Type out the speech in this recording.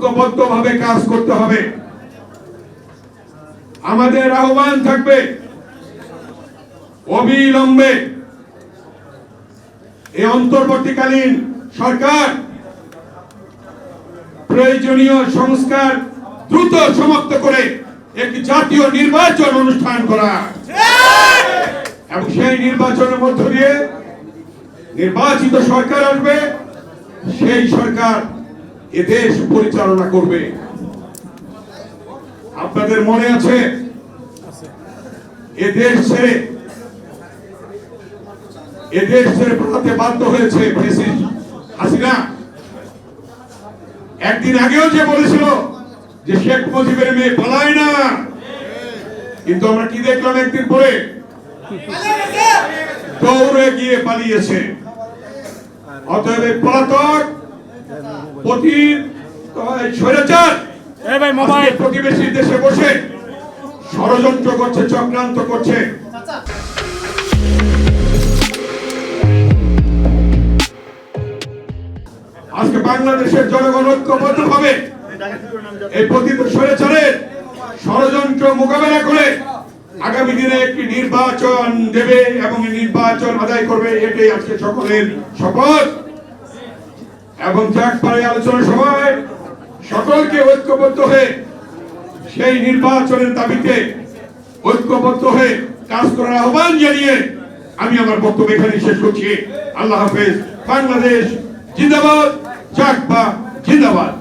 ঐক্যবদ্ধভাবে কাজ করতে হবে। আমাদের আহ্বান থাকবে অবিলম্বে এই অন্তর্বর্তীকালীন সরকার প্রয়োজনীয় সংস্কার দ্রুত সমাপ্ত করে একটি জাতীয় নির্বাচন অনুষ্ঠান করা এবং সেই নির্বাচনের মধ্য দিয়ে নির্বাচিত সরকার আসবে, সেই সরকার এ দেশ পরিচালনা করবে। আপনাদের মনে আছে এ দেশ ছেড়ে পালাতে বাধ্য হয়েছে প্রেসিডেন্ট হাসিনা। একদিন আগেও যে বলেছিল যে শেখ মুজিবের মেয়ে পালায় না, কিন্তু আমরা কি দেখলাম একদিন পরে দৌড়ে গিয়ে পালিয়েছে। অতএব পলাতক স্বৈরাচার প্রতিবেশী দেশে বসে ষড়যন্ত্র করছে, চক্রান্ত করছে। আজকে বাংলাদেশের জনগণ ঐক্যবদ্ধভাবে এই পতিত স্বৈরাচারের ষড়যন্ত্র মোকাবেলা করে আগামী দিনে একটি নির্বাচন দেবে এবং নির্বাচন আদায় করবে, এটাই আজকে সকলের শপথ। এবং চাকপাড়ে আলোচনা সভায় সকলকে ঐক্যবদ্ধ হয়ে সেই নির্বাচনের দাবিতে ঐক্যবদ্ধ হয়ে কাজ করার আহ্বান জানিয়ে আমি আমার বক্তব্য এখানে শেষ করছি। আল্লাহ হাফেজ। বাংলাদেশ জিন্দাবাদ, চাকপা জিন্দাবাদ।